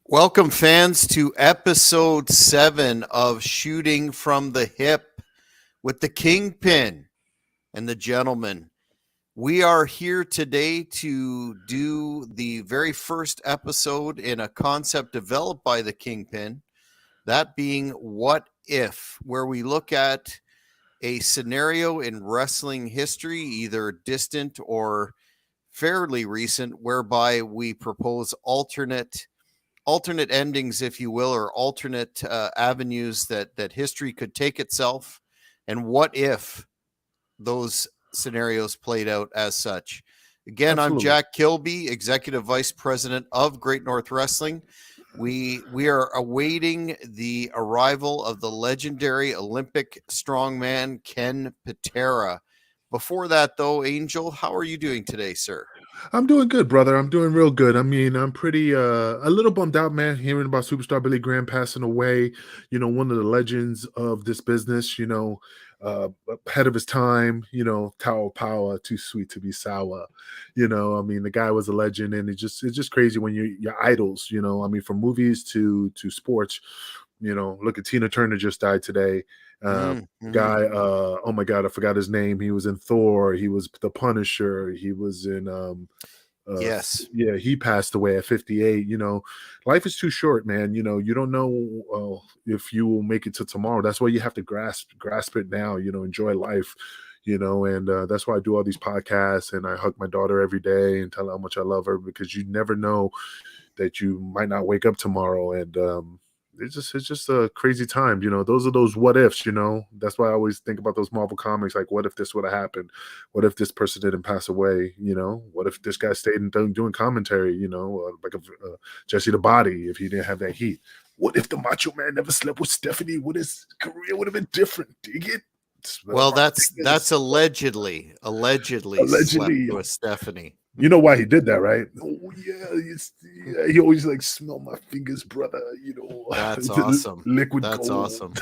Welcome, fans, to episode 7 of Shooting from the Hip with the Kingpin and the Gentleman. We are here today to do the very first episode in a concept developed by the Kingpin, that being What If, where we look at a scenario in wrestling history, either distant or fairly recent, whereby we propose alternate endings, if you will, or alternate avenues that history could take itself, and what if those scenarios played out as such. Again, I'm Absolutely. Jack Kilby, Executive Vice President of Great North Wrestling. We are awaiting the arrival of the legendary Olympic strongman Ken Patera. Before that, though, Angel, how are you doing today, sir? I'm doing good, brother. I'm doing real good. I mean, I'm pretty a little bummed out, man, hearing about superstar Billy Graham passing away, one of the legends of this business, uh ahead of his time, Tower Power, too sweet to be sour. I mean, the guy was a legend, and it's just crazy when your idols, I mean, from movies to sports. Look at Tina Turner just died today. Mm-hmm. Guy, oh my god, I forgot his name. He was in Thor, he was the Punisher, he was in Yes. yeah, he passed away at 58. Life is too short, man. You don't know if you will make it to tomorrow. That's why you have to grasp it now. Enjoy life. And that's why I do all these podcasts, and I hug my daughter every day and tell her how much I love her, because you never know that you might not wake up tomorrow. And it's just a crazy time. Those are those what ifs. That's why I always think about those Marvel comics, like, what if this would have happened? What if this person didn't pass away? What if this guy stayed and doing commentary? Like Jesse the Body, if he didn't have that heat. What if the Macho Man never slept with Stephanie? Would his career would have been different? Dig it? Well, that's allegedly slept Allegedly. with Stephanie. You know why he did that, right? Oh yeah, yeah, he always like smell my fingers, brother. That's awesome. Liquid That's gold. awesome.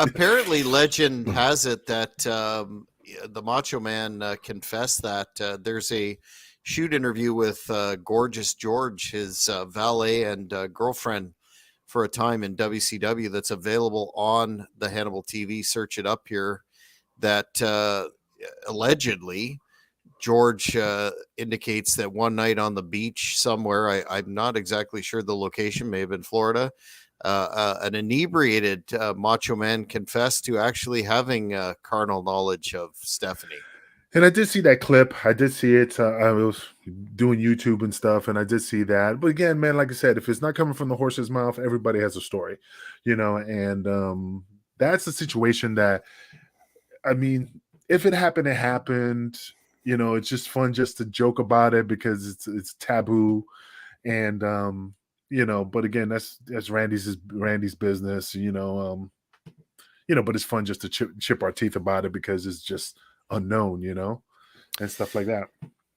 Apparently, legend has it that the Macho Man confessed that there's a shoot interview with Gorgeous George, his valet and girlfriend for a time in WCW, that's available on the Hannibal TV. Search it up here. That allegedly George indicates that one night on the beach somewhere, I'm not exactly sure the location, may have been Florida, an inebriated Macho Man confessed to actually having carnal knowledge of Stephanie. And I did see that clip. I did see it. I was doing YouTube and stuff, and I did see that. But again, man, like I said, if it's not coming from the horse's mouth, everybody has a story, and that's a situation that, I mean, if it happened, it happened. It's just fun just to joke about it because it's taboo, and but again, that's Randy's business, but it's fun just to chip our teeth about it because it's just unknown, and stuff like that.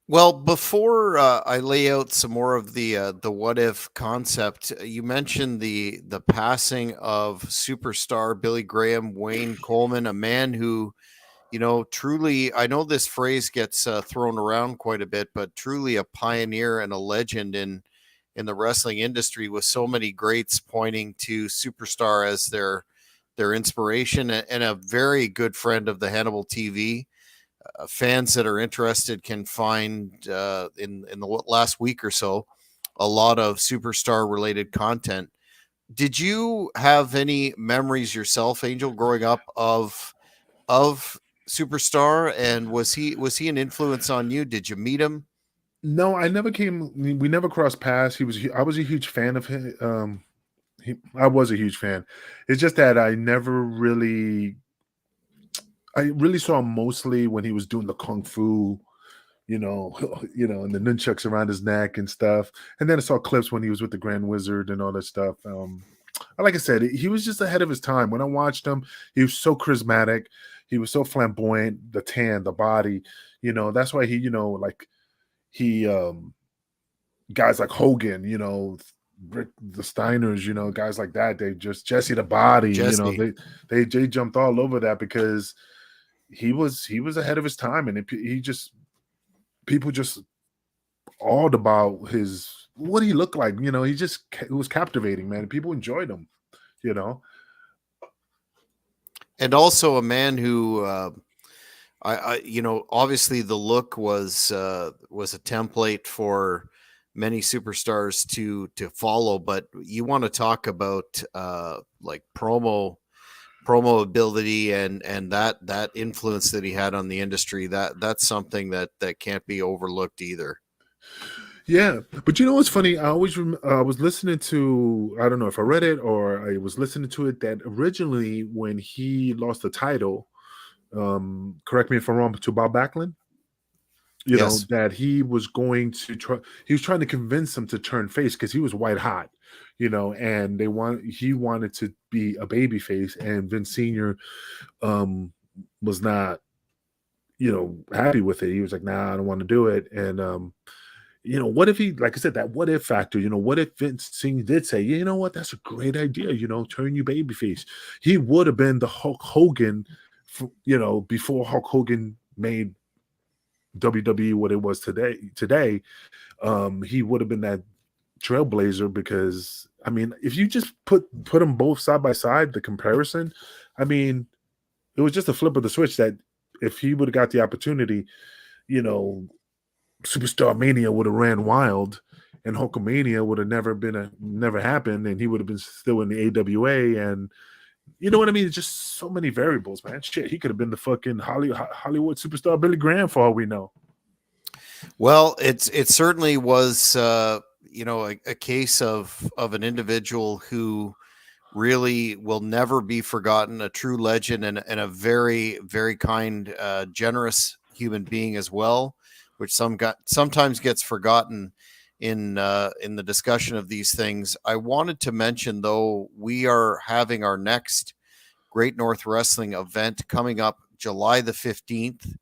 Well, before I lay out some more of the what if concept, you mentioned the passing of superstar Billy Graham, Wayne Coleman, a man who, truly, I know this phrase gets thrown around quite a bit, but truly a pioneer and a legend in the wrestling industry, with so many greats pointing to superstar as their inspiration, and a very good friend of the Hannibal TV. Fans that are interested can find in the last week or so a lot of superstar related content. Did you have any memories yourself, Angel, growing up of Superstar, and was he an influence on you? Did you meet him? No, I never came. We never crossed paths. I was a huge fan of him. I was a huge fan. It's just that I really saw him mostly when he was doing the kung fu, and the nunchucks around his neck and stuff. And then I saw clips when he was with the Grand Wizard and all that stuff. Like I said, he was just ahead of his time. When I watched him, he was so charismatic. He was so flamboyant. The tan, the body. That's why like he guys like Hogan, Rick the Steiners, guys like that. They just Jesse the Body, Jesse. they jumped all over that because he was ahead of his time, and he just people just awed about his what he looked like. You know, it was captivating, man. People enjoyed him. You know, And also a man who, obviously the look was a template for many superstars to follow. But you want to talk about like promo ability and that influence that he had on the industry. That's something that can't be overlooked either. yeah. But you know what's funny? I always was listening to, I don't know if I read it or I was listening to it, that originally when he lost the title, correct me if I'm wrong, to Bob Backlund, you know, Yes. that he was going to try, he was trying to convince him to turn face because he was white hot, you know, and he wanted to be a baby face, and Vince Sr. um was not, you know, happy with it. He was like, nah, I don't want to do it. And you know, what if he, like I said, that what if factor, you know, what if Vince Sr. did say, you know what, that's a great idea, you know, turn you babyface. He would have been the Hulk Hogan, you know, before Hulk Hogan made WWE what it was today. He would have been that trailblazer, because I mean, if you just put them both side by side, the comparison, I mean, it was just a flip of the switch that if he would have got the opportunity, you know, Superstar Mania would have ran wild, and Hulkamania would have never happened, and he would have been still in the AWA. And you know what I mean? It's just so many variables, man. Shit, he could have been the fucking Hollywood superstar Billy Graham for all we know. Well, it certainly was, a case of an individual who really will never be forgotten, a true legend, and a very, very kind, generous human being as well, which sometimes gets forgotten in the discussion of these things. I wanted to mention, though, we are having our next Great North Wrestling event coming up July the 15th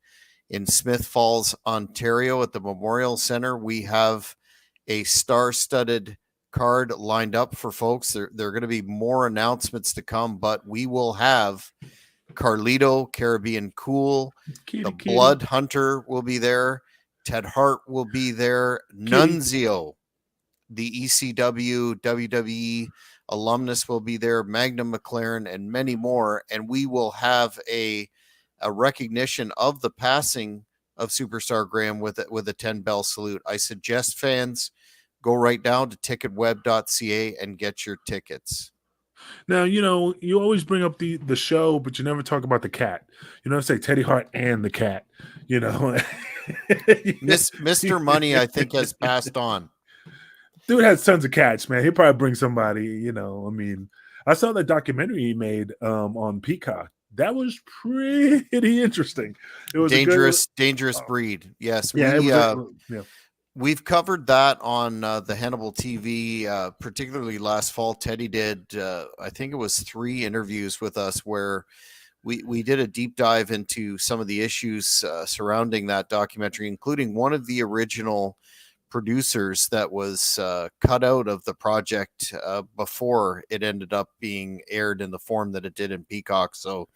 in Smith Falls, Ontario at the Memorial Center. We have a star-studded card lined up for folks. There are going to be more announcements to come, but we will have Carlito, Caribbean Cool, the Kitty, kitty, Blood Hunter will be there, Ted Hart will be there, kitty. Nunzio, the ECW, WWE alumnus will be there, Magnum McLaren, and many more. And we will have a recognition of the passing of Superstar Graham with a 10 bell salute. I suggest fans go right down to ticketweb.ca and get your tickets. Now, you know, you always bring up the show, but you never talk about the cat. You know, say Teddy Hart and the cat. You know, Mr. Money, I think, has passed on. Dude has tons of cats, man. He'll probably bring somebody. You know, I mean, I saw that documentary he made on Peacock. That was pretty interesting. It was a good, Dangerous breed. Yes, yeah. It was, yeah. we've covered that on the Hannibal TV, particularly last fall. Teddy did, I think it was 3 interviews with us where we did a deep dive into some of the issues surrounding that documentary, including one of the original producers that was cut out of the project before it ended up being aired in the form that it did in Peacock. So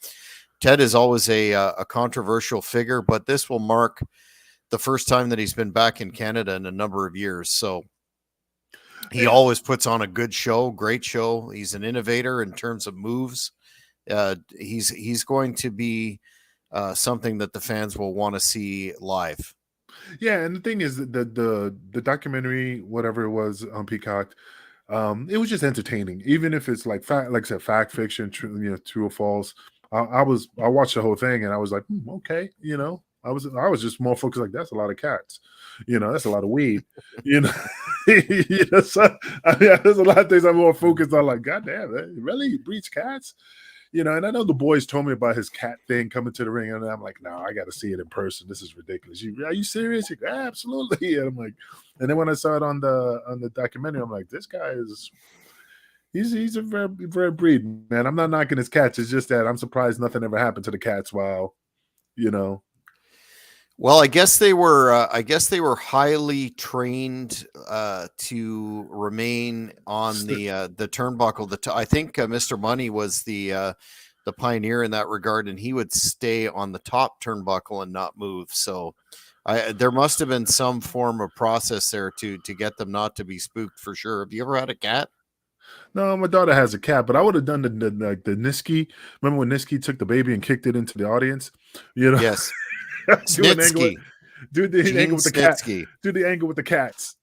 Ted is always a controversial figure, but this will mark the first time that he's been back in Canada in a number of years. So he always puts on a good show, great show. He's an innovator in terms of moves. He's going to be something that the fans will want to see live. Yeah, and the thing is that the documentary, whatever it was on Peacock, it was just entertaining, even if it's like like I said, fact fiction, true or false. I watched the whole thing and I was like, okay, you know, I was just more focused, like that's a lot of cats, you know, that's a lot of weed, you know, you know. So I mean, there's a lot of things I'm more focused on. Like, goddamn, really, he breeds cats? You know, and I know the boys told me about his cat thing coming to the ring, and I'm like, no, I got to see it in person. This is ridiculous. Are you serious? He goes, absolutely. And I'm like, and then when I saw it on the documentary, I'm like, this guy is he's a very very breed, man. I'm not knocking his cats. It's just that I'm surprised nothing ever happened to the cats while, you know. Well, I guess they were. I guess they were highly trained to remain on the turnbuckle. I think Mr. Money was the pioneer in that regard, and he would stay on the top turnbuckle and not move. So There must have been some form of process there to get them not to be spooked for sure. Have you ever had a cat? No, my daughter has a cat, but I would have done the Niski. Remember when Niski took the baby and kicked it into the audience? You know, Yes. do an angle, Snitsky. do the Gene angle with the cat, Snitsky. do the angle with the cats.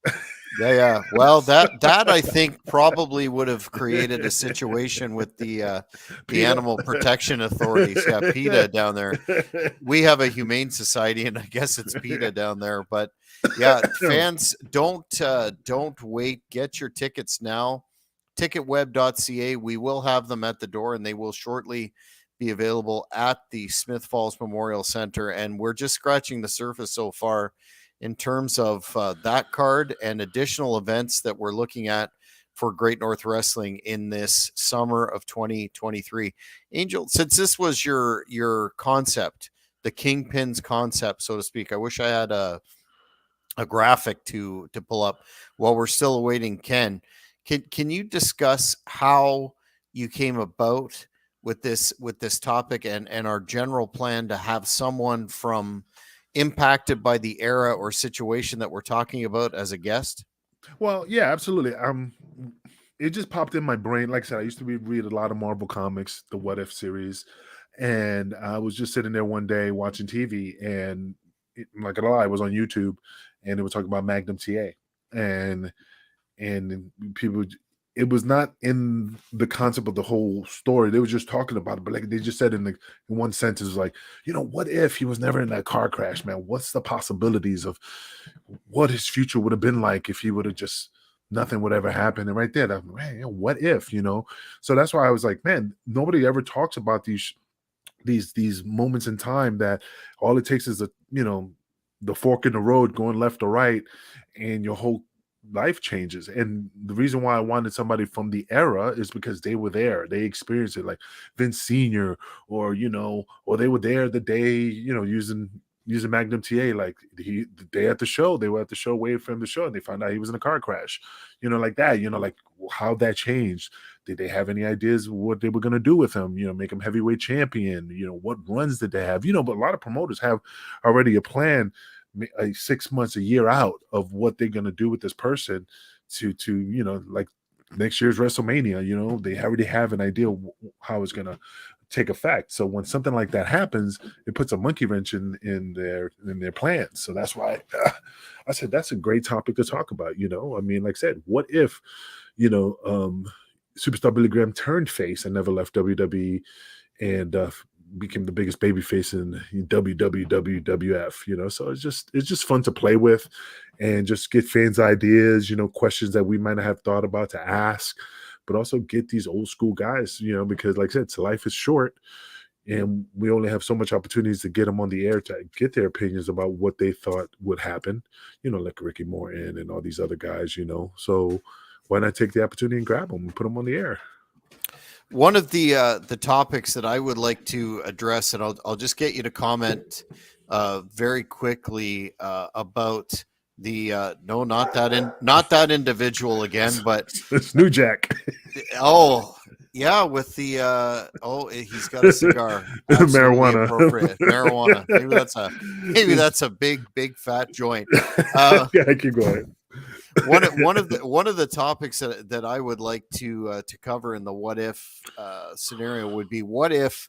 Yeah, yeah. Well, that I think probably would have created a situation with the PETA. animal protection authorities. Yeah, PETA down there. We have a humane society, and I guess it's PETA down there. But yeah, fans, don't wait. Get your tickets now. Ticketweb.ca. We will have them at the door, and they will shortly be available at the Smith Falls Memorial Center. And we're just scratching the surface so far in terms of that card and additional events that we're looking at for Great North Wrestling in this summer of 2023. Angel, since this was your concept, the Kingpin's concept, so to speak, I wish I had a graphic to pull up while we're still awaiting Ken. Can you discuss how you came about with this topic and our general plan to have someone from impacted by the era or situation that we're talking about as a guest? Well, yeah, absolutely. It just popped in my brain. Like I said, I used to read a lot of Marvel comics, the What If series, and I was just sitting there one day watching TV, and I'm not gonna lie, I was on YouTube, and they were talking about Magnum TA, and people, it was not in the concept of the whole story. They were just talking about it, but like they just said in one sentence, like, what if he was never in that car crash, man? What's the possibilities of what his future would have been like if he would have just nothing would ever happen? And right there, that, man, what if, So that's why I was like, man, nobody ever talks about these moments in time that all it takes is the fork in the road going left or right, and your whole life changes. And the reason why I wanted somebody from the era is because they were there, they experienced it, like Vince Senior, or they were there the day, using Magnum TA, like the day at the show, they were at the show waiting for him to show, and they found out he was in a car crash, like that, like how that changed. Did they have any ideas what they were going to do with him? Make him heavyweight champion? What runs did they have? But a lot of promoters have already a plan, 6 months, a year out, of what they're going to do with this person to like next year's WrestleMania. They already have an idea how it's going to take effect. So when something like that happens, it puts a monkey wrench in their plans. So that's why I said that's a great topic to talk about. I mean, like I said, what if Superstar Billy Graham turned face and never left WWE, and became the biggest baby face in WWF, so it's just fun to play with and just get fans ideas, questions that we might not have thought about to ask, but also get these old school guys, because like I said, life is short, and we only have so much opportunities to get them on the air to get their opinions about what they thought would happen, like Ricky Morton and all these other guys, so why not take the opportunity and grab them and put them on the air? One of the topics that I would like to address, and I'll just get you to comment very quickly about the no, not that individual again, but it's New Jack. Oh yeah, with the he's got a cigar. Absolutely Marijuana. Appropriate marijuana. Maybe that's a big fat joint. Yeah, keep going. One of the topics that I would like to cover in the what if scenario would be, what if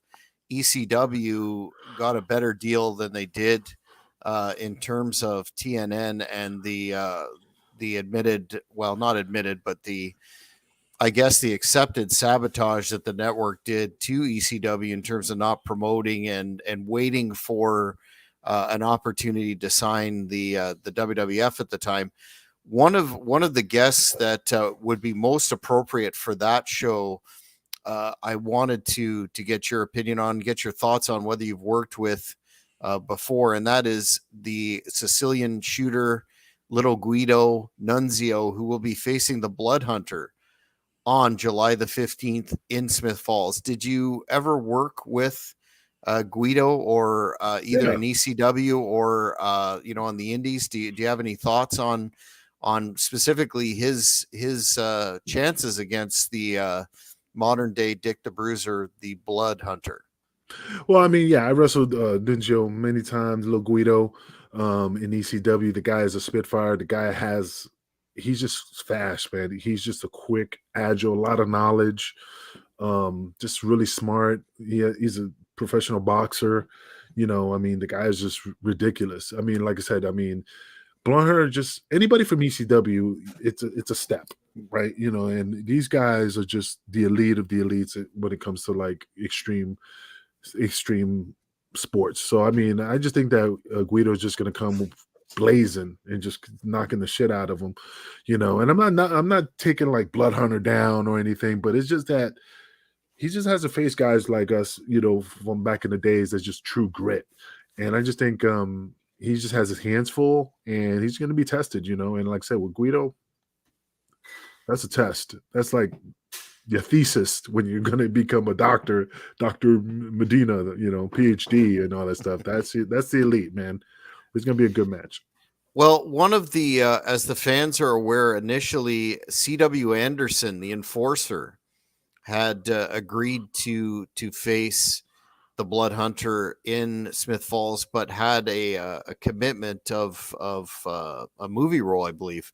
ECW got a better deal than they did in terms of TNN and the admitted, well, not admitted, but I guess the accepted sabotage that the network did to ECW in terms of not promoting and waiting for an opportunity to sign the WWF at the time. One of the guests that would be most appropriate for that show, I wanted to get your opinion on, get your thoughts on whether you've worked with before, and that is the Sicilian shooter, Little Guido Nunzio, who will be facing the Blood Hunter on July the 15th in Smith Falls. Did you ever work with Guido or either in ECW or on the Indies? Do you have any thoughts on specifically his chances against the modern day Dick the Bruiser, the Blood Hunter? Well, I mean, yeah, I wrestled Nunzio many times, Little Guido. in ECW. The guy is a Spitfire. The guy he's just fast, man. He's just a quick, agile, a lot of knowledge, just really smart. He's a professional boxer. I mean, the guy is just ridiculous. I mean, like I said, I mean, Blonde just anybody from ECW, it's a step, right? And these guys are just the elite of the elites when it comes to like extreme sports. So I mean, I just think that Guido is just going to come blazing and just knocking the shit out of him, And I'm not taking like Blood Hunter down or anything, but it's just that he just has to face guys like us, from back in the days that's just true grit. And I just think he just has his hands full and he's going to be tested, And like I said, with Guido, that's a test. That's like your thesis when you're going to become a doctor, Dr. Medina, PhD and all that stuff. That's it. That's the elite, man. It's going to be a good match. Well, one of the, as the fans are aware, initially C.W. Anderson, the enforcer, had agreed to face the Blood Hunter in Smith Falls, but had a commitment of a movie role, I believe,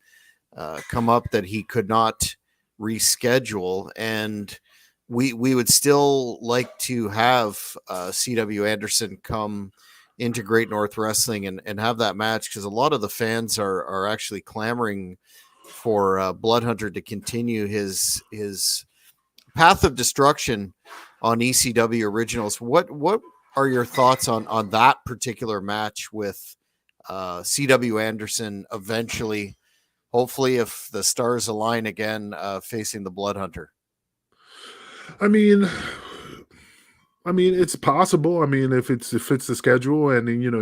come up that he could not reschedule, and we would still like to have C.W. Anderson come into Great North Wrestling and have that match, because a lot of the fans are actually clamoring for Blood Hunter to continue his path of destruction on ECW originals. What are your thoughts on that particular match with C.W. Anderson eventually, hopefully, if the stars align again, facing the Blood Hunter? I mean, it's possible. I mean, if it fits the schedule and you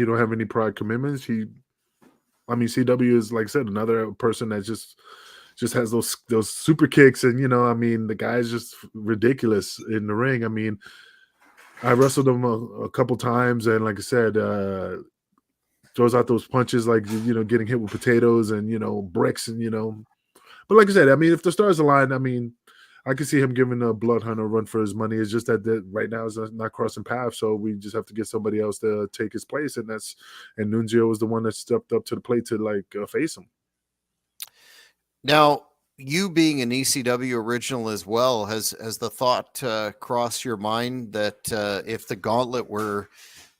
don't have any prior commitments, CW is, like I said, another person that just has those super kicks, and I mean, the guy's just ridiculous in the ring. I mean, I wrestled him a couple times, and like I said, throws out those punches like getting hit with potatoes and bricks, and But like I said, I mean, if the stars align, I mean, I can see him giving a Blood Hunter a run for his money. It's just that right now is not crossing paths, so we just have to get somebody else to take his place, and Nunzio was the one that stepped up to the plate to face him. Now, you being an ECW original as well, has the thought crossed your mind that if the gauntlet were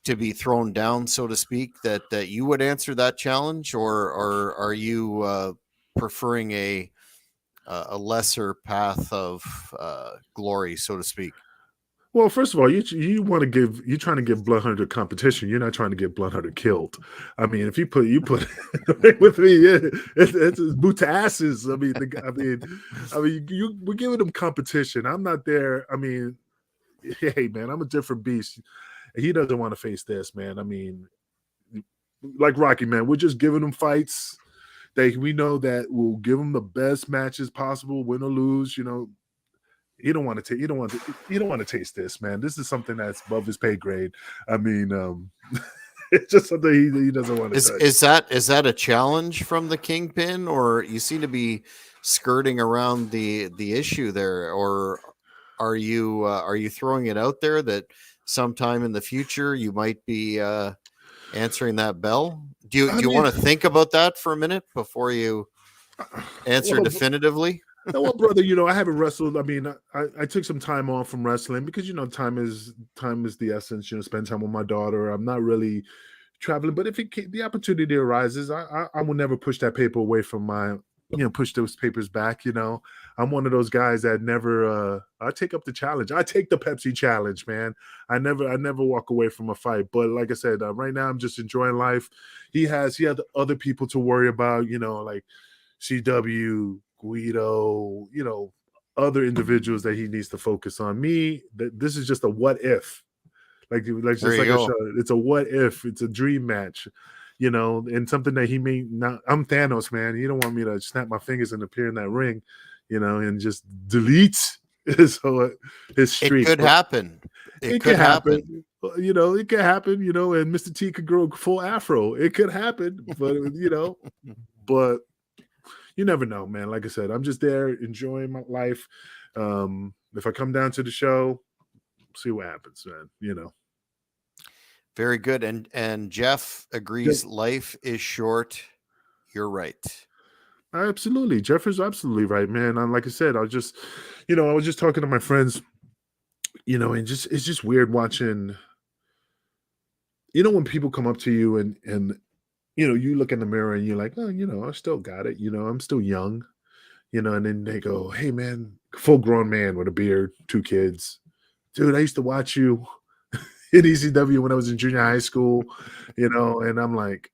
to be thrown down, so to speak, that you would answer that challenge, or are you preferring a lesser path of glory, so to speak? Well, first of all, you're trying to give Blood Hunter competition. You're not trying to get Blood Hunter killed. I mean, if you put with me, it's boot to asses. I mean, we're giving him competition. I'm not there. I mean, hey man, I'm a different beast. He doesn't want to face this, man. I mean, like Rocky, man, we're just giving him fights that we know that will give him the best matches possible, win or lose. You don't want to taste this, man. This is something that's above his pay grade. I mean, it's just something he doesn't want to touch. Is that a challenge from the Kingpin, or you seem to be skirting around the issue there, or are you throwing it out there that sometime in the future you might be answering that bell? Do you want to think about that for a minute before you answer definitively? Well, brother, I haven't wrestled. I mean, I took some time off from wrestling because time is the essence. Spend time with my daughter. I'm not really traveling, but if the opportunity arises, I will never push that paper away from my push those papers back. I'm one of those guys that never I take up the challenge. I take the Pepsi challenge, man. I never walk away from a fight. But like I said, right now I'm just enjoying life. He had other people to worry about, like CW, Guido, other individuals that he needs to focus on. Me, this is just a what if. Just like a show. It's a what if. It's a dream match, and something that he may not. I'm Thanos, man. You don't want me to snap my fingers and appear in that ring, and just delete his streak. It could happen. It could happen. It could happen. And Mr. T could grow a full afro. It could happen, but but you never know, man. Like I said, I'm just there enjoying my life. If I come down to the show, see what happens, man. Very good. And Jeff agrees life is short. You're right. Absolutely. Jeff is absolutely right, man. And like I said, I was just talking to my friends, and just it's just weird watching, when people come up to you and you look in the mirror and you're like, oh, I still got it, I'm still young, and then they go, hey man, full grown man with a beard, two kids. Dude, I used to watch you in ECW when I was in junior high school, and I'm like,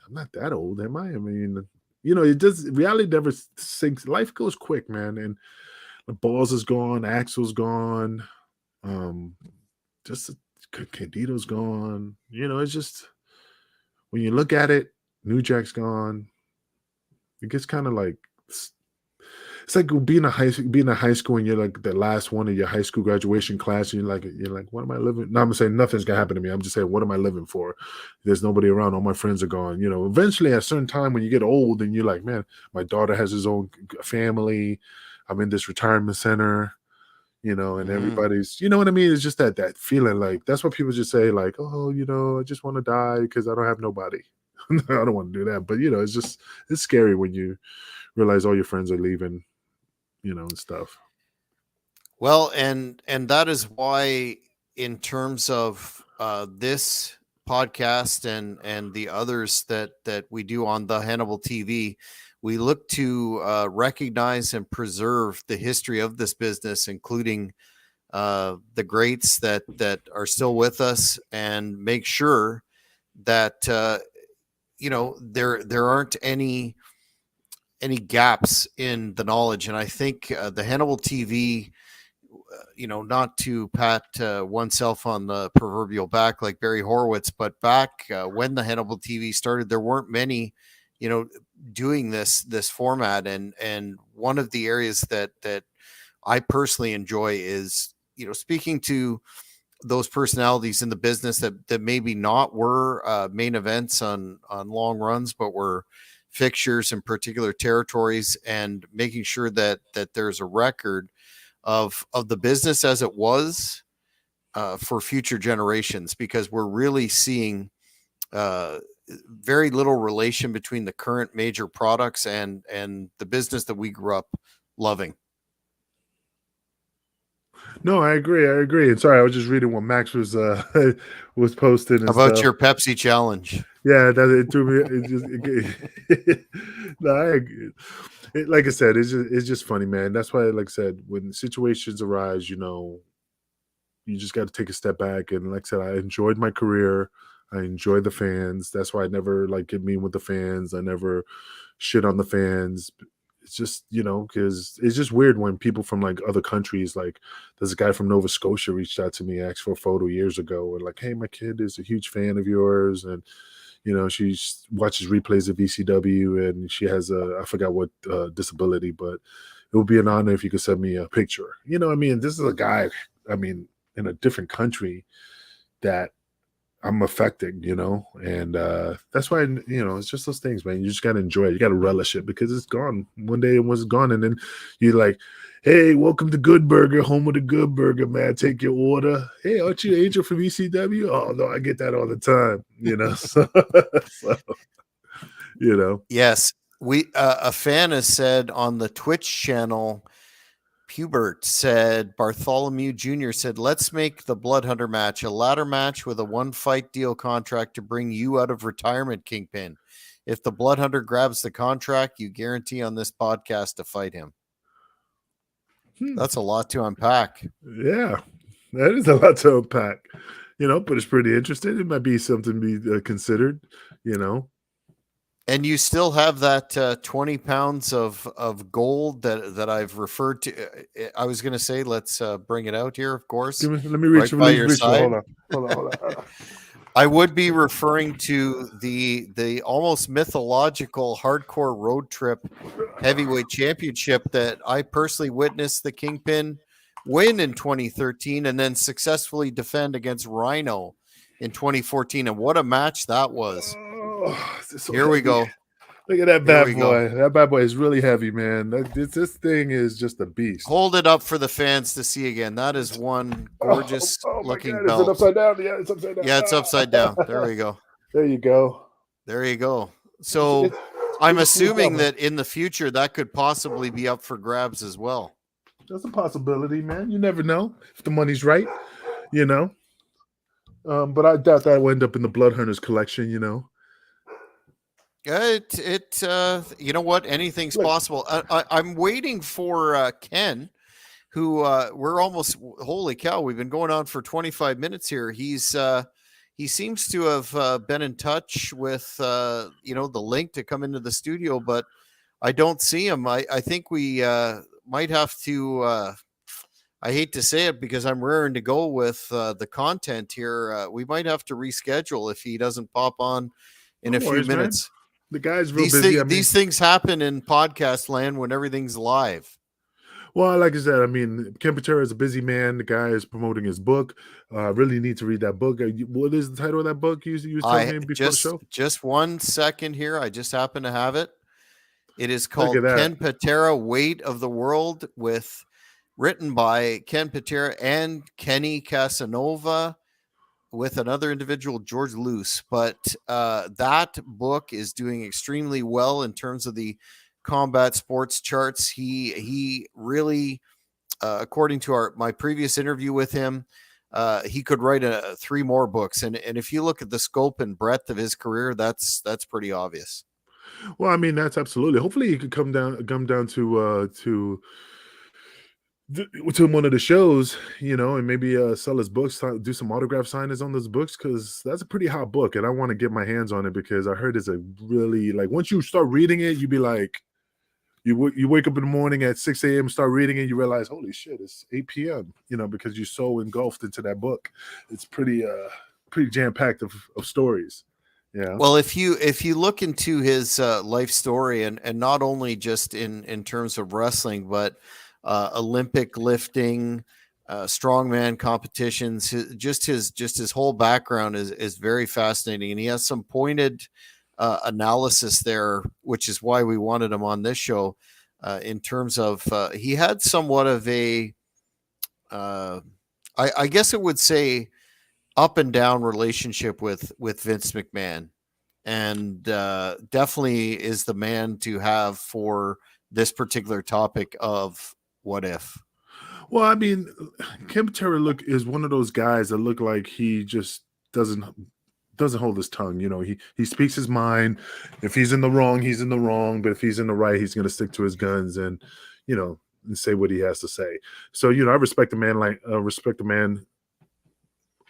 I'm not that old, am I? I mean, it does reality never sinks. Life goes quick, man. And the balls is gone, Axel's gone, um, just Candido's gone. It's just when you look at it, New Jack's gone. It gets kind of like it's like being a high school and you're like the last one of your high school graduation class, and you're like, what am I living? No, I'm saying nothing's gonna happen to me. I'm just saying, what am I living for? There's nobody around. All my friends are gone. Eventually at a certain time when you get old and you're like, man, my daughter has his own family. I'm in this retirement center, and everybody's, you know what I mean? It's just that feeling, like that's what people just say, like, oh, I just want to die because I don't have nobody. I don't want to do that. But it's scary when you realize all your friends are leaving, and stuff. Well, and that is why, in terms of this podcast and the others that we do on the Hannibal TV, we look to recognize and preserve the history of this business, including the greats that are still with us, and make sure that there aren't any gaps in the knowledge. And I think the Hannibal TV, not to pat oneself on the proverbial back like Barry Horowitz, but back when the Hannibal TV started, there weren't many, doing this format. And one of the areas that I personally enjoy is, speaking to those personalities in the business that maybe not were main events on long runs, but were fixtures in particular territories, and making sure that there's a record of the business as it was for future generations, because we're really seeing very little relation between the current major products and the business that we grew up loving. No, I agree. And sorry, I was just reading what Max was was posting and About stuff. your Pepsi challenge. Yeah, that it threw me. No, like I said, it's just funny, man. That's why, like I said, when situations arise, you just got to take a step back. And like I said, I enjoyed my career. I enjoy the fans. That's why I never get mean with the fans. I never shit on the fans. It's just, because it's just weird when people from other countries, like there's a guy from Nova Scotia reached out to me, asked for a photo years ago, and like, hey, my kid is a huge fan of yours. And, she watches replays of VCW, and she has I forgot what disability, but it would be an honor if you could send me a picture. I mean, this is a guy, I mean, in a different country that I'm affecting, and that's why, it's just those things, man. You just got to enjoy it. You got to relish it because it's gone. One day it was gone. And then you're like, hey, welcome to Good Burger, home of the Good Burger, man. Take your order. Hey, aren't you Angel from ECW? Oh, no, I get that all the time, so. Yes. We a fan has said on the Twitch channel, Pubert said, Bartholomew Jr. said, let's make the Blood Hunter match a ladder match with a one fight deal contract to bring you out of retirement, Kingpin. If the Blood Hunter grabs the contract, you guarantee on this podcast to fight him. That's a lot to unpack. Yeah, that is a lot to unpack, but it's pretty interesting. It might be something to be considered, And you still have that 20 pounds of gold that I've referred to. I was going to say, let's bring it out here, of course. Let me reach, right by your side. Hold on. I would be referring to the almost mythological hardcore road trip heavyweight championship that I personally witnessed the Kingpin win in 2013 and then successfully defend against Rhino in 2014. And what a match that was. Oh, here we go. Look at that Here bad we go. boy. That bad boy is really heavy, man. This thing is just a beast. Hold it up for the fans to see again. That is one Oh, gorgeous oh my looking God. Is it belt. upside down? Yeah, it's upside down. Yeah, it's upside down. There we go. There you go. There you go. It's, So it's I'm pretty cool assuming stuff. that in the future that could possibly be up for grabs as well. That's a possibility, man. You never know if the money's right, you know. But I doubt that will end up in the Blood Hunters collection, you know. You know what? Anything's Look, possible. I'm waiting for Ken, who we're almost, holy cow, we've been going on for 25 minutes here. He seems to have been in touch with, the link to come into the studio, but I don't see him. I think we might have to, I hate to say it because I'm raring to go with the content here. We might have to reschedule if he doesn't pop on in no a few worries, man. minutes. The guy's real busy. I mean, These things happen in podcast land when everything's live. well, like I said, I mean, Ken Patera is a busy man. The guy is promoting his book. Really need to read that book. What is the title of that book you was telling I me before the show? just 1 second here. I just happen to have it. It is Look at called that. Ken Patera, Weight of the World, with written by Ken Patera and Kenny Casanova, with another individual, George Luce. But that book is doing extremely well in terms of the combat sports charts. He really, according to my previous interview with him, he could write 3 more books. And if you look at the scope and breadth of his career, that's pretty obvious. Well, I mean, that's absolutely. Hopefully, he could come down to one of the shows, you know, and maybe sell his books, do some autograph signings on those books, because that's a pretty hot book, and I want to get my hands on it because I heard it's a really, like, once you start reading it, you be like, you wake up in the morning at 6 a.m., start reading it, you realize, holy shit, it's 8 p.m., you know, because you're so engulfed into that book. It's pretty jam-packed of stories. Yeah. Well, if you look into his life story, and not only just in terms of wrestling, but Olympic lifting, strongman competitions, just his whole background is very fascinating, and he has some pointed analysis there, which is why we wanted him on this show. In terms of he had somewhat of a, I guess it would say, up and down relationship with Vince McMahon, and definitely is the man to have for this particular topic of what if. Well, I mean, Kim Patera is one of those guys that look like he just doesn't hold his tongue. You know, he speaks his mind. If he's in the wrong, he's in the wrong. But if he's in the right, he's going to stick to his guns and, you know, and say what he has to say. So, you know, I respect a man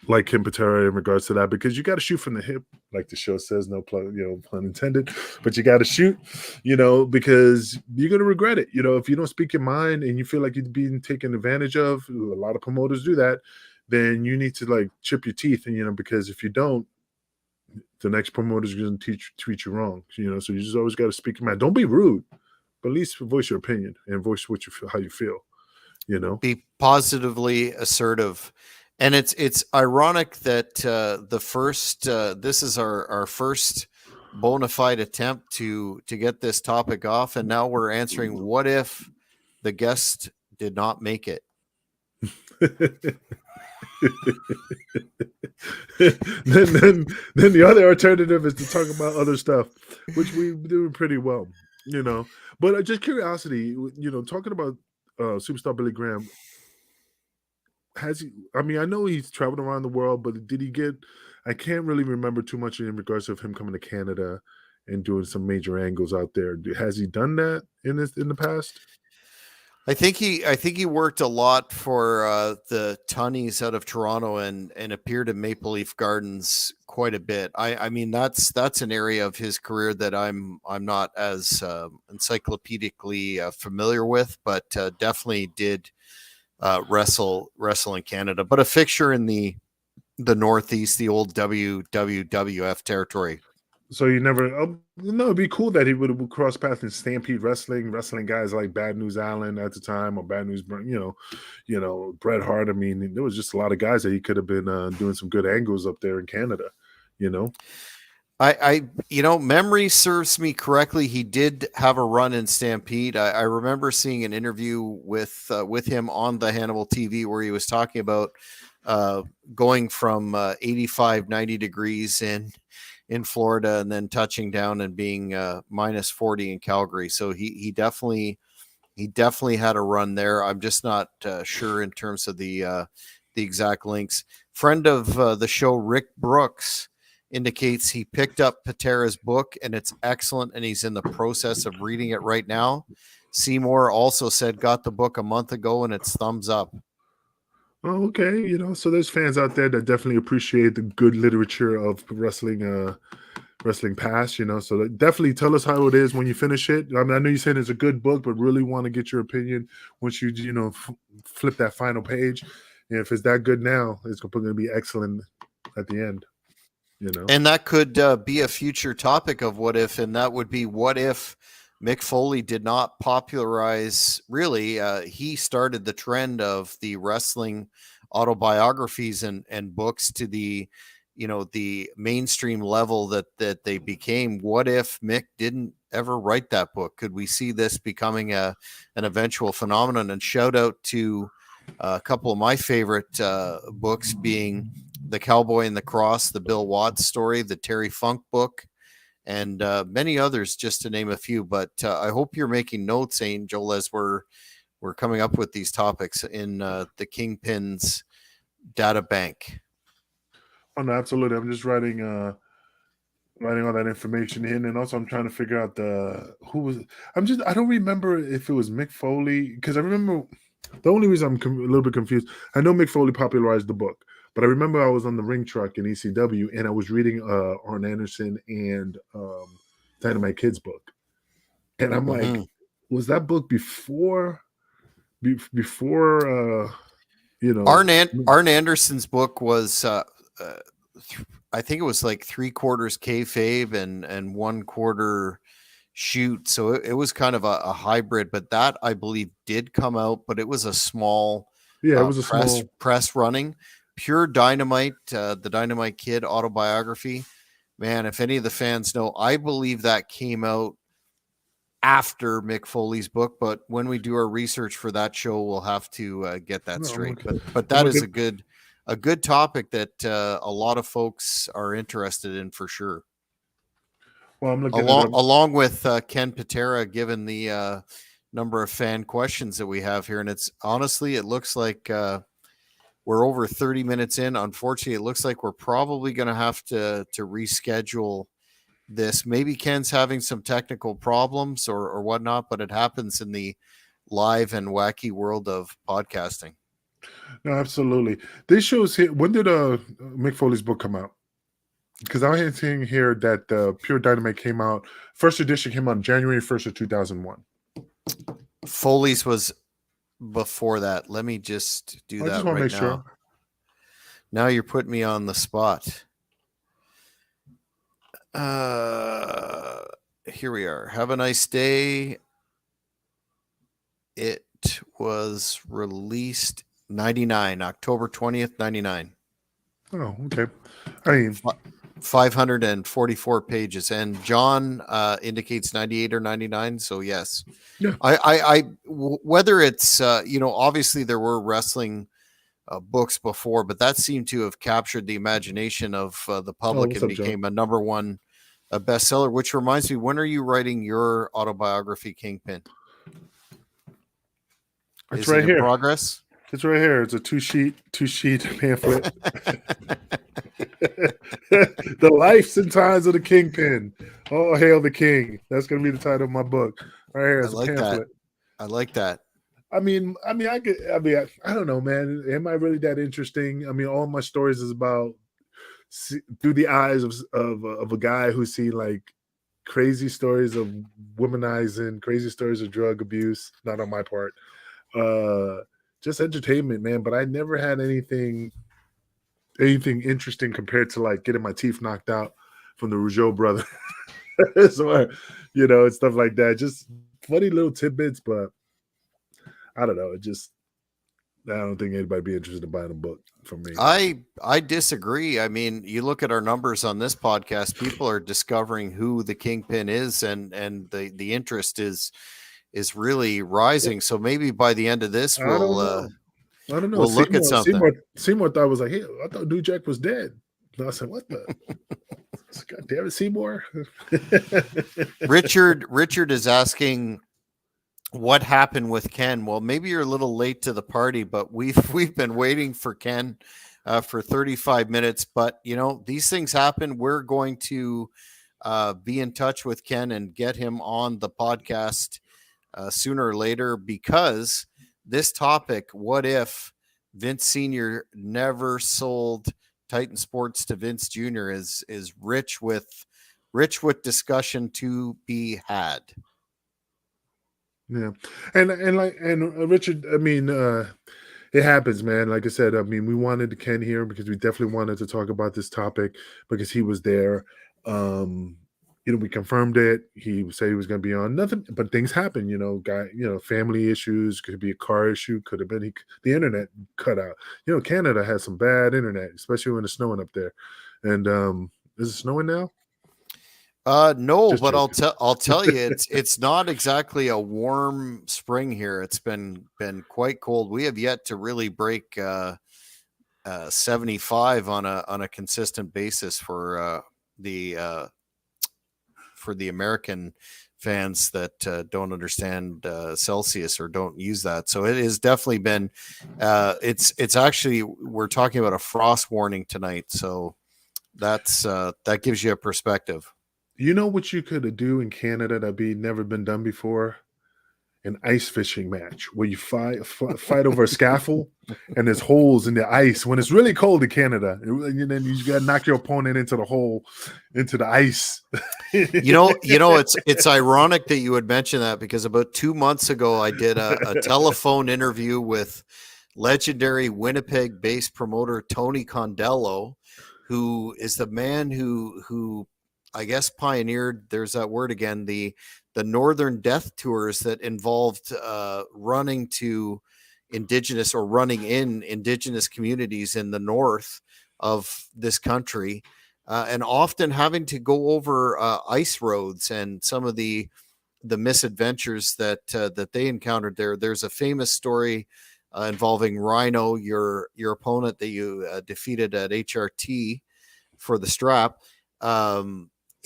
like Kim Patera in regards to that, because you got to shoot from the hip, like the show says, no pun intended, but you got to shoot, you know, because you're going to regret it. You know, if you don't speak your mind and you feel like you're being taken advantage of, a lot of promoters do that, then you need to like chip your teeth. And, you know, because if you don't, the next promoter is going to treat you wrong, you know, so you just always got to speak your mind. Don't be rude, but at least voice your opinion and voice what you feel, how you feel, you know. Be positively assertive. And it's ironic that the first this is our first bona fide attempt to get this topic off, and now we're answering what if the guest did not make it. then the other alternative is to talk about other stuff, which we're doing pretty well, you know. But just curiosity, you know, talking about superstar Billy Graham, has he, I mean, I know he's traveled around the world, but did he get, I can't really remember too much in regards of him coming to Canada and doing some major angles out there. Has he done that in the past? I think he worked a lot for the Tunnies out of Toronto, and appeared in Maple Leaf Gardens quite a bit. I mean, that's an area of his career that I'm not as encyclopedically familiar with, but definitely did wrestle in Canada, but a fixture in the Northeast, the old WWF territory. So you never, no, it'd be cool that he would cross paths in Stampede wrestling guys like Bad News Allen at the time, or Bad News, you know, Bret Hart. I mean, there was just a lot of guys that he could have been doing some good angles up there in Canada, you know. Memory serves me correctly. He did have a run in Stampede. I remember seeing an interview with him on the Hannibal TV where he was talking about uh, going from 85, 90 degrees in Florida and then touching down and being minus 40 in Calgary. So he definitely had a run there. I'm just not sure in terms of the exact links. Friend of the show, Rick Brooks, indicates he picked up Patera's book and it's excellent, and he's in the process of reading it right now. Seymour also said got the book a month ago and it's thumbs up. Oh, okay. So there's fans out there that definitely appreciate the good literature of wrestling past. So definitely tell us how it is when you finish it. I mean, I know you said it's a good book, but really want to get your opinion once you flip that final page. And if it's that good now, it's going to be excellent at the end. And that could be a future topic of what if, and that would be what if Mick Foley did not popularize, really, he started the trend of the wrestling autobiographies and books to the mainstream level that they became. What if Mick didn't ever write that book? Could we see this becoming an eventual phenomenon? And shout out to a couple of my favorite books being The Cowboy and the Cross, the Bill Watts story, the Terry Funk book, and many others, just to name a few. But I hope you're making notes, Angel, as we're coming up with these topics in the Kingpin's data bank. Oh no, absolutely. I'm just writing all that information in, and also I'm trying to figure out who was. I don't remember if it was Mick Foley, because I remember the only reason I'm a little bit confused. I know Mick Foley popularized the book, but I remember I was on the ring truck in ECW and I was reading Arn Anderson and Dynamite Kid's book, and I'm like, was that book before Arn Anderson's book was I think it was like 3/4 kayfabe and 1/4 shoot, so it was kind of a hybrid. But that, I believe, did come out, but it was a small Yeah, it was a press running. Pure Dynamite, the Dynamite Kid autobiography, man, if any of the fans know, I believe that came out after Mick Foley's book, but when we do our research for that show, we'll have to get that straight. But that is a good topic that a lot of folks are interested in for sure. Well, I'm looking along with Ken Patera, given the number of fan questions that we have here, and it's honestly, it looks like we're over 30 minutes in. Unfortunately, it looks like we're probably going to have to reschedule this. Maybe Ken's having some technical problems or whatnot, but it happens in the live and wacky world of podcasting. No, absolutely. This shows here. When did Mick Foley's book come out? Because I'm seeing here that Pure Dynamite came out. First edition came out January 1st of 2001. Foley's was before that. Let me just do that right now. Sure. Now you're putting me on the spot. Here we are. Have a nice day. It was released 99, October 20th, 99. Oh, okay. I mean, 544 pages, and John indicates 98 or 99. So yes, yeah. Whether it's obviously there were wrestling books before, but that seemed to have captured the imagination of the public and became a number one bestseller. Which reminds me, when are you writing your autobiography, Kingpin? It's right here. Progress. It's right here. It's a two-sheet pamphlet. The Lives and Times of the Kingpin. Oh, hail the king. That's going to be the title of my book. Right here. It's a pamphlet. I like that. I don't know, man. Am I really that interesting? I mean, all my stories is about through the eyes of a guy who's seen like crazy stories of womanizing, crazy stories of drug abuse. Not on my part. Just entertainment, man. But I never had anything interesting compared to like getting my teeth knocked out from the Rougeau brothers. So, and stuff like that. Just funny little tidbits, but I don't know. It just I don't think anybody be interested in buying a book from me. I disagree. I mean, you look at our numbers on this podcast, people are discovering who the Kingpin is, and the interest is really rising. So maybe by the end of this I don't know. I don't know. we'll look at Seymour, something. Seymour, Seymour thought was like, hey, I thought New Jack was dead. And I said, what the? God damn it, Seymour. Richard is asking what happened with Ken. Well, maybe you're a little late to the party, but we've been waiting for Ken for 35 minutes. But you know, these things happen. We're going to be in touch with Ken and get him on the podcast sooner or later, because this topic, what if Vince Sr. never sold Titan Sports to Vince Jr., is rich with discussion to be had. Yeah, and Richard, I mean, it happens, man. Like I said, I mean, we wanted Ken here because we definitely wanted to talk about this topic because he was there. Um, we confirmed it. He said he was going to be on. Nothing, but things happen. Family issues, could be a car issue, could have been the internet cut out. Canada has some bad internet, especially when it's snowing up there. And is it snowing now? No, Just but joking. I'll tell you, it's not exactly a warm spring here. It's been quite cold. We have yet to really break 75 on a consistent basis the for the American fans that don't understand Celsius or don't use that. So it has definitely been. It's actually, we're talking about a frost warning tonight. So that gives you a perspective. You know what you could do in Canada that be never been done before? An ice fishing match where you fight over a scaffold and there's holes in the ice when it's really cold in Canada, and then you got to knock your opponent into the hole, into the ice. It's ironic that you would mention that, because about 2 months ago I did a telephone interview with legendary Winnipeg-based promoter Tony Condello, who is the man who I guess pioneered, there's that word again, the Northern Death Tours that involved running in indigenous communities in the north of this country, and often having to go over ice roads and some of the misadventures that they encountered there. There's a famous story involving Rhino, your opponent that you defeated at HRT for the strap.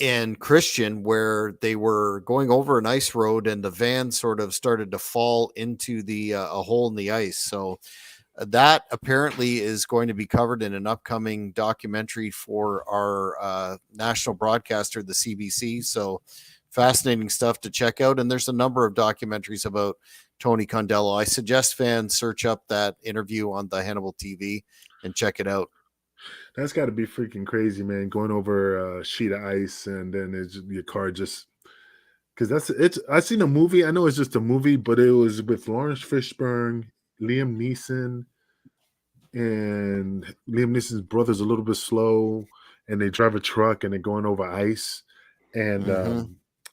And Christian, where they were going over an ice road and the van sort of started to fall into a hole in the ice. So that apparently is going to be covered in an upcoming documentary for our national broadcaster, the CBC. So fascinating stuff to check out. And there's a number of documentaries about Tony Condello. I suggest fans search up that interview on the Hannibal TV and check it out. That's got to be freaking crazy, man. Going over a sheet of ice and then your car just, because I seen a movie. I know it's just a movie, but it was with Lawrence Fishburne, Liam Neeson, and Liam Neeson's brother's a little bit slow, and they drive a truck and they're going over ice, and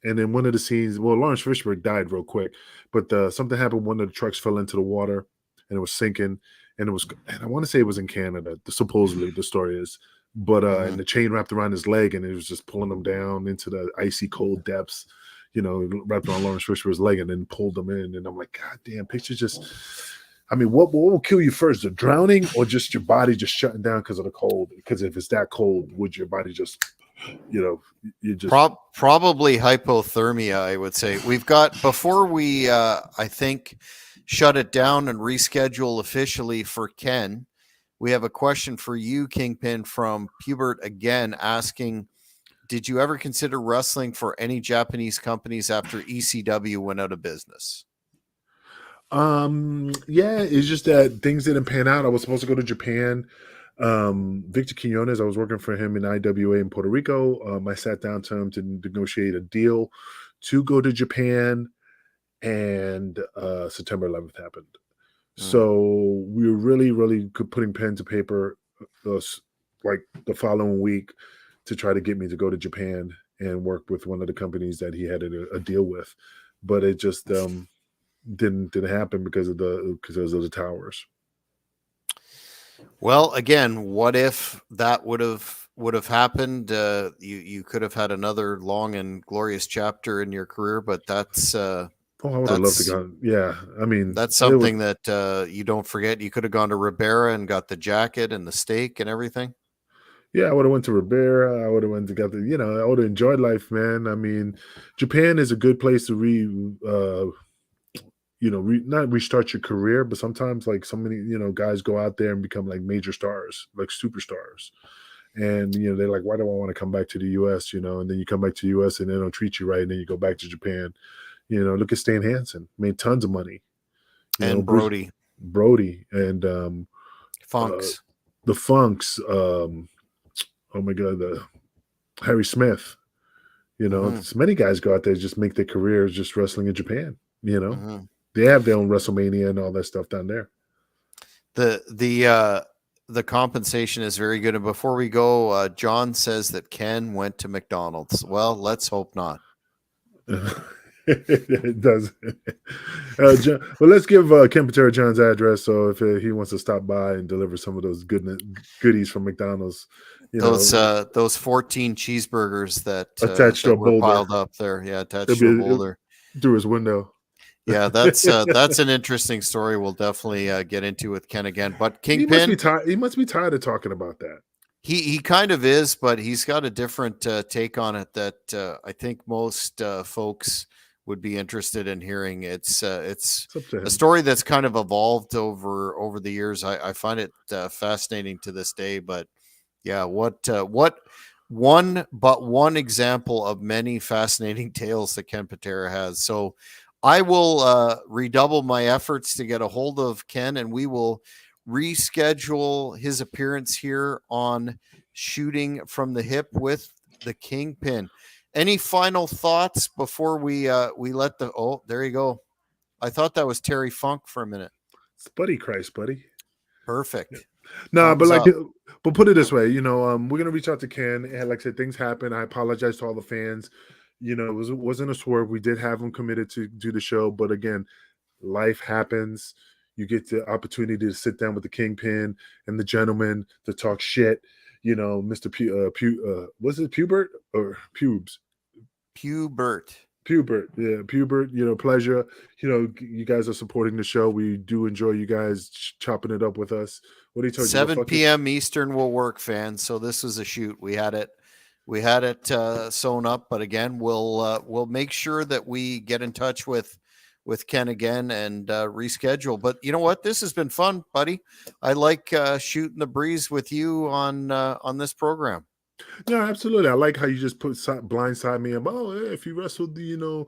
and then one of the scenes, well, Lawrence Fishburne died real quick, but something happened. One of the trucks fell into the water and it was sinking, and I want to say it was in Canada, supposedly the story is, but and the chain wrapped around his leg and it was just pulling him down into the icy cold depths, wrapped around Lawrence Fishburne's leg and then pulled him in. And I'm like, God damn, pictures just. I mean, what will kill you first, the drowning or just your body just shutting down because of the cold? Because if it's that cold, would your body just, you just probably hypothermia? I would say we've got, before we, I think, shut it down and reschedule officially for Ken. We have a question for you, Kingpin, from Pubert again, asking, did you ever consider wrestling for any Japanese companies after ECW went out of business? Yeah, it's just that things didn't pan out. I was supposed to go to Japan. Victor Quinones, I was working for him in IWA in Puerto Rico. I sat down to him to negotiate a deal to go to Japan, and September 11th happened. So we were really, really putting pen to paper like the following week to try to get me to go to Japan and work with one of the companies that he had a deal with, but it just didn't happen because of the towers. Well, again, what if that would have happened? You could have had another long and glorious chapter in your career, but Oh, I would have loved to that's go. Yeah, I mean, that's it would. something that you don't forget. You could have gone to Ribera and got the jacket and the steak and everything. Yeah, I would have went to Ribera. I would have went to got the. I would have enjoyed life, man. I mean, Japan is a good place to not restart your career, but sometimes like so many, guys go out there and become like major stars, like superstars. And they're like, why do I want to come back to the US? And then you come back to the US and they don't treat you right, and then you go back to Japan. Look at Stan Hansen, made tons of money. And Bruce Brody Brody and uh Funks. the Funks, oh my god, the Harry Smith. Hmm. So many guys go out there just make their careers just wrestling in Japan. You know, Hmm. they have their own WrestleMania and all that stuff down there. The compensation is very good. And before we go, John says that Ken went to McDonald's. Well, let's hope not. It does. Well, let's give Ken Patera John's address. So if he wants to stop by and deliver some of those goodies from McDonald's, Those 14 cheeseburgers attached to that a were boulder, piled up there, yeah, it'll attached to a be boulder. through his window. Yeah, that's an interesting story. We'll definitely get into with Ken again. But He must be Kingpin, tired. He must be tired of talking about that. he kind of is, but he's got a different take on it that I think most folks would be interested in hearing. It's It's up to a him. story that's kind of evolved over the years. I find it fascinating to this day. But yeah, what one example of many fascinating tales that Ken Patera has. So I will redouble my efforts to get a hold of Ken, and we will reschedule his appearance here on Shooting from the Hip with the Kingpin. Any final thoughts before we let the oh, there you go. I thought that was Terry Funk for a minute. It's Buddy Christ, buddy. Yeah. Perfect. Nah, but Thumbs like, up. but put it this way, we're gonna reach out to Ken. And like I said, things happen. I apologize to all the fans. It wasn't a swerve. We did have him committed to do the show, but again, life happens. You get the opportunity to sit down with the Kingpin and the Gentleman to talk shit. Mr. Was it Pubert or Pubes? Hubert. Pubert, yeah, Pubert. Pleasure. You guys are supporting the show. We do enjoy you guys chopping it up with us. What do you told you? Go 7 fuck your. p.m. Eastern will work, fans. So this was a shoot. We had it sewn up, but again, we'll make sure that we get in touch with Ken again and reschedule. But you know what? This has been fun, buddy. I like shooting the breeze with you on this program. Yeah, absolutely. I like how you just blindside me about, oh, yeah, if you wrestled the,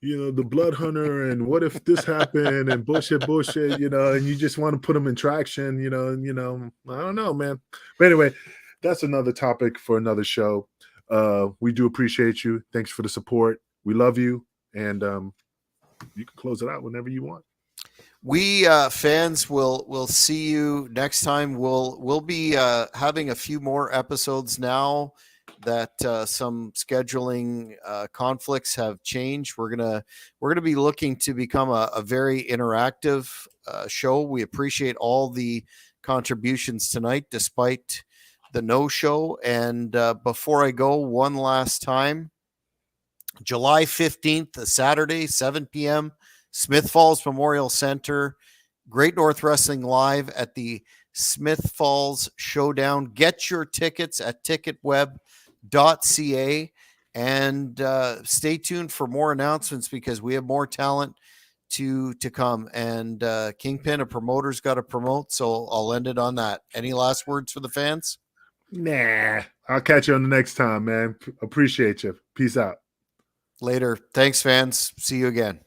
the Blood Hunter, and what if this happened, and bullshit, and you just want to put them in traction, I don't know, man. But anyway, that's another topic for another show. We do appreciate you. Thanks for the support. We love you, and you can close it out whenever you want. We fans will see you next time. We'll be having a few more episodes now that some scheduling conflicts have changed. We're gonna be looking to become a very interactive show. We appreciate all the contributions tonight, despite the no show. And before I go, one last time. July 15th, a Saturday, 7 p.m., Smith Falls Memorial Center, Great North Wrestling Live at the Smith Falls Showdown. Get your tickets at ticketweb.ca and stay tuned for more announcements because we have more talent to come. And Kingpin, a promoter's got to promote, so I'll end it on that. Any last words for the fans? Nah, I'll catch you on the next time, man. Appreciate you. Peace out. Later. Thanks, fans. See you again.